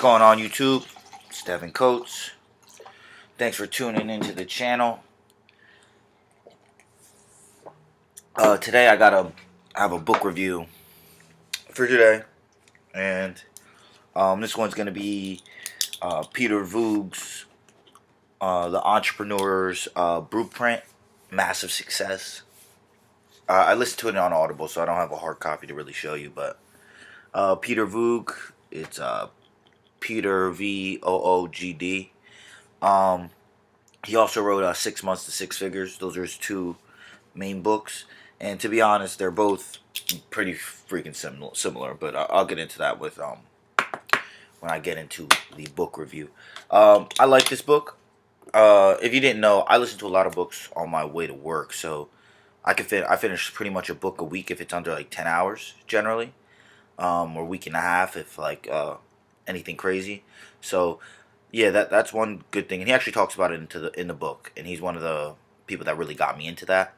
going on, YouTube? It's Devin Coates. Thanks for tuning into the channel. Today I have a book review for today, and this one's gonna be Peter Voogd's The Entrepreneur's Blueprint, Massive Success. I listened to it on Audible, so I don't have a hard copy to really show you, but Peter Voogd, it's Peter Voogd. He also wrote 6 Months to Six Figures. Those are his two main books, and to be honest, they're both pretty freaking similar. But I'll get into that with when I get into the book review. I like this book. If you didn't know, I listen to a lot of books on my way to work, so I finish pretty much a book a week if it's under like 10 hours generally, or a week and a half if like anything crazy. So yeah, that's one good thing, and he actually talks about it in the book, and he's one of the people that really got me into that.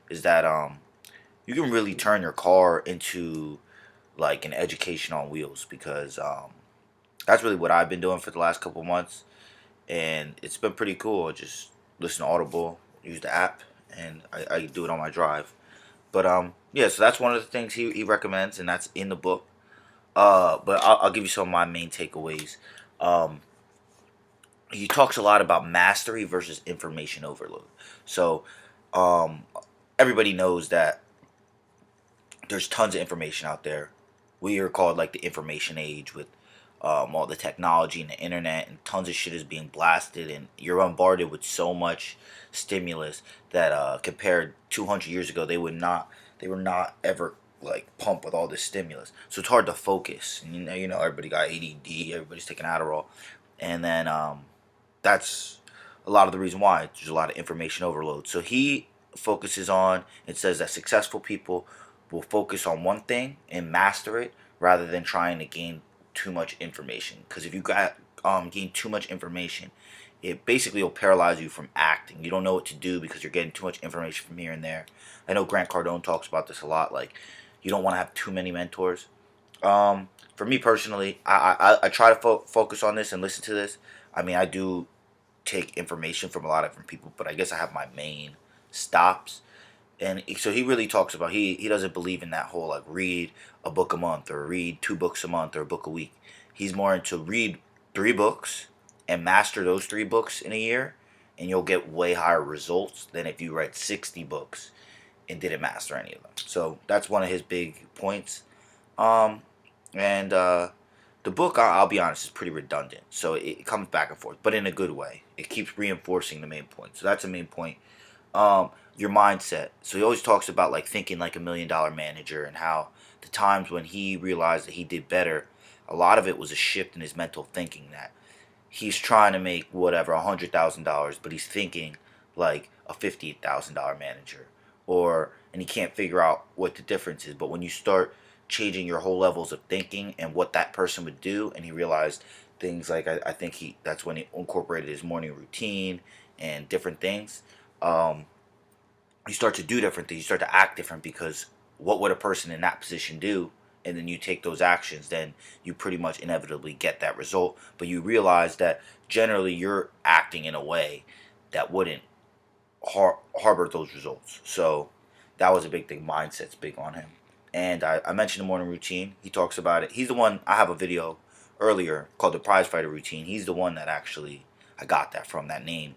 Is that you can really turn your car into like an education on wheels, because that's really what I've been doing for the last couple months, and it's been pretty cool. I just listen to Audible, use the app, and I do it on my drive. But yeah, so that's one of the things he recommends, and that's in the book. But I'll give you some of my main takeaways. He talks a lot about mastery versus information overload. So everybody knows that there's tons of information out there. We are called like the information age, with all the technology and the internet, and tons of shit is being blasted, and you're bombarded with so much stimulus that compared 200 years ago, they were not ever like pumped with all this stimulus. So it's hard to focus. And you know everybody got ADD, everybody's taking Adderall, and then that's a lot of the reason why there's a lot of information overload. So he focuses on, it says that successful people will focus on one thing and master it, rather than trying to gain too much information. Because if you gain too much information, it basically will paralyze you from acting. You don't know what to do because you're getting too much information from here and there. I know Grant Cardone talks about this a lot. Like, you don't want to have too many mentors. For me personally, I try to focus on this and listen to this. I mean, I do take information from a lot of different people, but I guess I have my main stops. And so he really talks about, he doesn't believe in that whole like read a book a month, or read 2 books a month, or a book a week. He's more into read 3 books and master those 3 books in a year, and you'll get way higher results than if you read 60 books and didn't master any of them. So that's one of his big points. And the book, I'll be honest, is pretty redundant. So it comes back and forth, but in a good way. It keeps reinforcing the main point. So that's the main point. Your mindset. So he always talks about like thinking like $1 million manager, and how the times when he realized that he did better, a lot of it was a shift in his mental thinking, that he's trying to make whatever $100,000, but he's thinking like a $50,000 manager, and he can't figure out what the difference is. But when you start changing your whole levels of thinking and what that person would do, and he realized things like, I think that's when he incorporated his morning routine and different things. You start to do different things. You start to act different, because what would a person in that position do? And then you take those actions, then you pretty much inevitably get that result. But you realize that generally you're acting in a way that wouldn't harbor those results. So that was a big thing. Mindset's big on him. And I mentioned the morning routine. He talks about it. He's the one, I have a video earlier called the Prize Fighter Routine. He's the one that actually, I got that from, that name.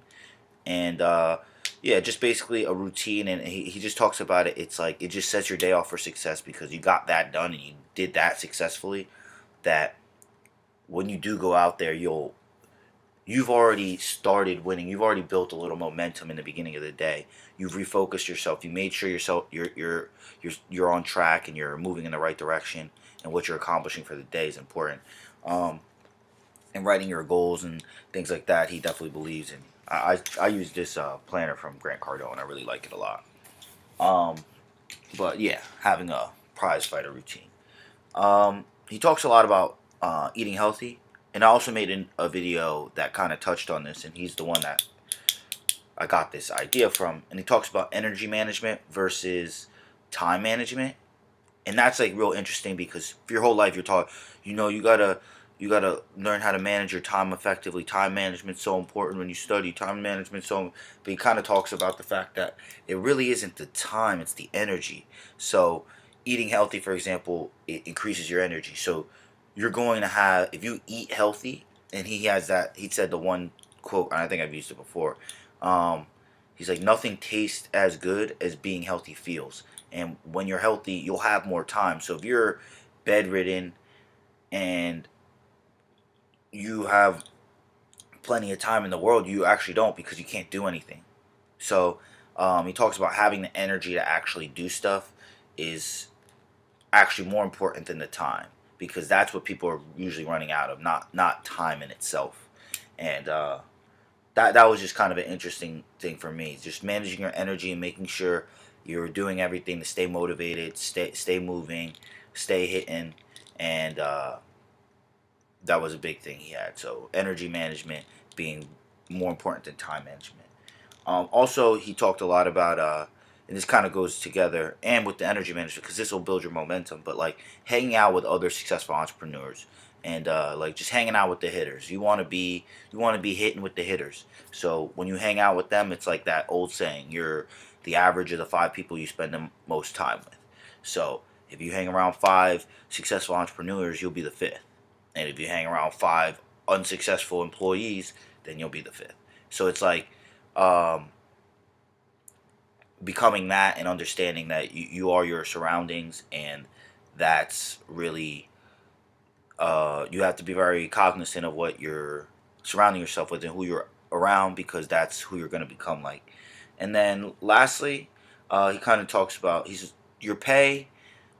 And yeah, just basically a routine, and he just talks about it. It's like, it just sets your day off for success, because you got that done and you did that successfully, that when you do go out there, you've already started winning. You've already built a little momentum in the beginning of the day. You've refocused yourself. You made sure you're on track and you're moving in the right direction, and what you're accomplishing for the day is important. And writing your goals and things like that, he definitely believes in. I use this planner from Grant Cardone. I really like it a lot. But yeah, having a prize fighter routine. He talks a lot about eating healthy, and I also made a video that kind of touched on this, and he's the one that I got this idea from. And he talks about energy management versus time management, and that's like real interesting, because for your whole life you're taught, you gotta You gotta learn how to manage your time effectively. Time management's so important when you study. Time management so, but he kind of talks about the fact that it really isn't the time; it's the energy. So, eating healthy, for example, it increases your energy. So, you're going to have if you eat healthy, and he has that. He said the one quote, and I think I've used it before. Um, he's like, nothing tastes as good as being healthy feels. And when you're healthy, you'll have more time. So if you're bedridden and you have plenty of time in the world, you actually don't because you can't do anything. So he talks about having the energy to actually do stuff is actually more important than the time because that's what people are usually running out of, not time in itself. And that was just kind of an interesting thing for me, just managing your energy and making sure you're doing everything to stay motivated, stay moving, stay hitting, and that was a big thing he had. So energy management being more important than time management. Also, he talked a lot about, and this kind of goes together and with the energy management because this will build your momentum. But like hanging out with other successful entrepreneurs and like just hanging out with the hitters. You want to be hitting with the hitters. So when you hang out with them, it's like that old saying: you're the average of the 5 people you spend the most time with. So if you hang around 5 successful entrepreneurs, you'll be the fifth. And if you hang around 5 unsuccessful employees, then you'll be the fifth. So it's like um, becoming that and understanding that you are your surroundings, and that's really you have to be very cognizant of what you're surrounding yourself with and who you're around because that's who you're going to become like. And then lastly, he kind of talks about your pay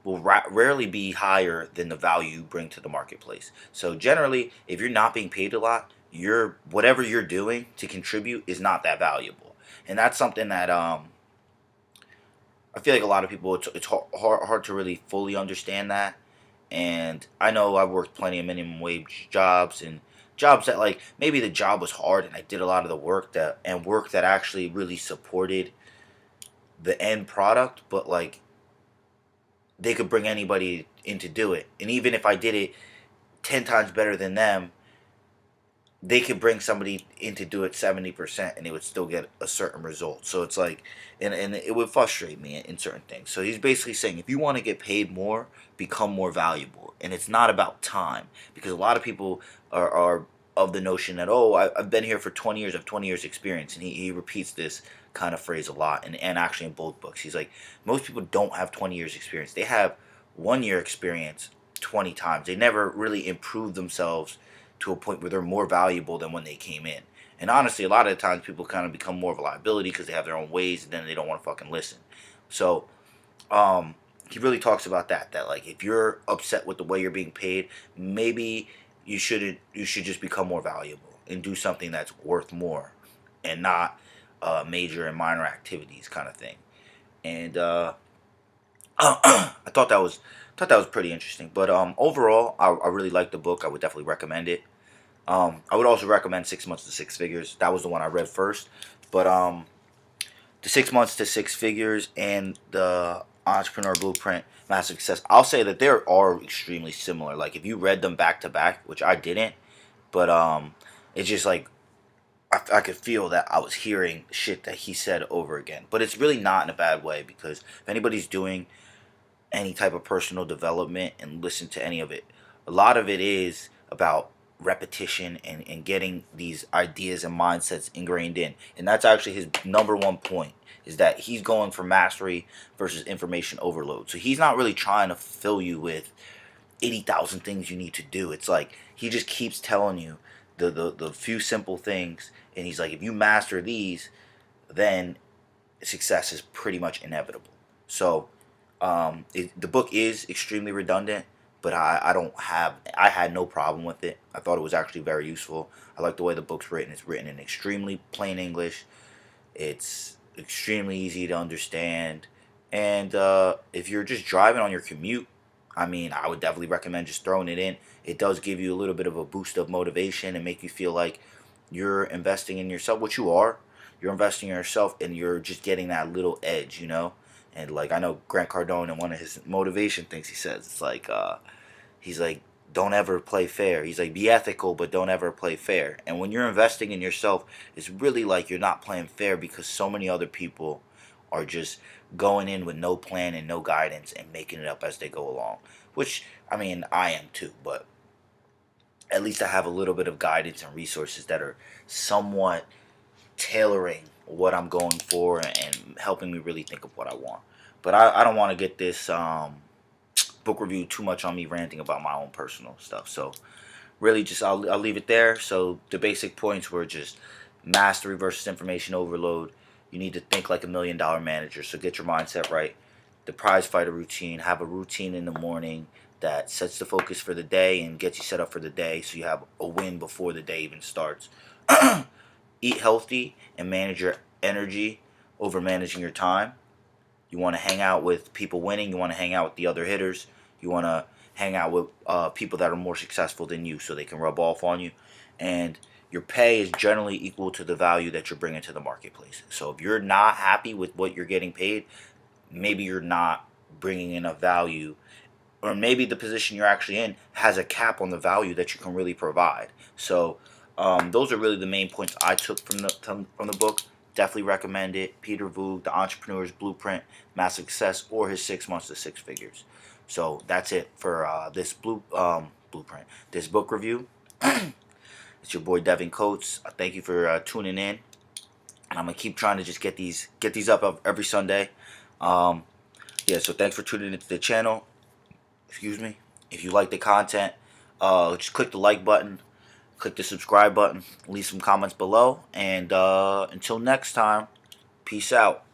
will rarely be higher than the value you bring to the marketplace. So generally, if you're not being paid a lot, whatever you're doing to contribute is not that valuable, and that's something that I feel like a lot of people it's hard to really fully understand that. And I know I've worked plenty of minimum wage jobs and jobs that like maybe the job was hard and I did a lot of the work that actually really supported the end product, but like they could bring anybody in to do it. And even if I did it 10 times better than them, they could bring somebody in to do it 70% and they would still get a certain result. So it's like, and it would frustrate me in certain things. So he's basically saying if you want to get paid more, become more valuable. And it's not about time because a lot of people are of the notion that, oh, I've been here for 20 years, I have 20 years experience. And he repeats this kind of phrase a lot. And actually in both books, he's like, most people don't have 20 years experience. They have 1 year experience 20 times. They never really improved themselves to a point where they're more valuable than when they came in. And honestly, a lot of the times people kind of become more of a liability because they have their own ways and then they don't want to fucking listen. So, he really talks about that like if you're upset with the way you're being paid, maybe you should just become more valuable and do something that's worth more and not major and minor activities kind of thing. And I thought that was pretty interesting. But overall, I really liked the book. I would definitely recommend it. I would also recommend 6 Months to Six Figures. That was the one I read first. But the 6 Months to Six Figures and the Entrepreneur Blueprint, Massive Success. I'll say that they are extremely similar. Like if you read them back to back, which I didn't, but it's just like I could feel that I was hearing shit that he said over again. But it's really not in a bad way because if anybody's doing any type of personal development and listen to any of it, a lot of it is about repetition and getting these ideas and mindsets ingrained in. And that's actually his number one point is that he's going for mastery versus information overload. So he's not really trying to fill you with 80,000 things you need to do. It's like he just keeps telling you the few simple things. And he's like, if you master these, then success is pretty much inevitable. So the book is extremely redundant, but I had no problem with it. I thought it was actually very useful. I like the way the book's written. It's written in extremely plain English. It's extremely easy to understand. And if you're just driving on your commute, I mean, I would definitely recommend just throwing it in. It does give you a little bit of a boost of motivation and make you feel like you're investing in yourself, which you are. You're investing in yourself and you're just getting that little edge, you know? And like I know Grant Cardone in one of his motivation things he says, it's like he's like don't ever play fair. He's like, be ethical, but don't ever play fair. And when you're investing in yourself, it's really like you're not playing fair because so many other people are just going in with no plan and no guidance and making it up as they go along. Which, I mean, I am too, but at least I have a little bit of guidance and resources that are somewhat tailoring what I'm going for and helping me really think of what I want. But I don't want to get this book review too much on me ranting about my own personal stuff. So really just I'll leave it there. So the basic points were just mastery versus information overload. You need to think like $1 million manager. So get your mindset right. The prize fighter routine. Have a routine in the morning that sets the focus for the day and gets you set up for the day so you have a win before the day even starts. Eat healthy and manage your energy over managing your time. You want to hang out with people winning. You want to hang out with the other hitters. You want to hang out with people that are more successful than you so they can rub off on you. And your pay is generally equal to the value that you're bringing to the marketplace. So if you're not happy with what you're getting paid, maybe you're not bringing enough value, or maybe the position you're actually in has a cap on the value that you can really provide. So those are really the main points I took from the book. Definitely recommend it. Peter Voogd, The Entrepreneur's Blueprint, Massive Success, or his 6 months to six figures. So that's it for this blueprint, this book review. It's your boy Devin Coates. Thank you for tuning in, and I'm gonna keep trying to just get these up every Sunday. Yeah, so thanks for tuning into the channel. Excuse me. If you like the content, just click the like button, click the subscribe button, leave some comments below, and until next time, peace out.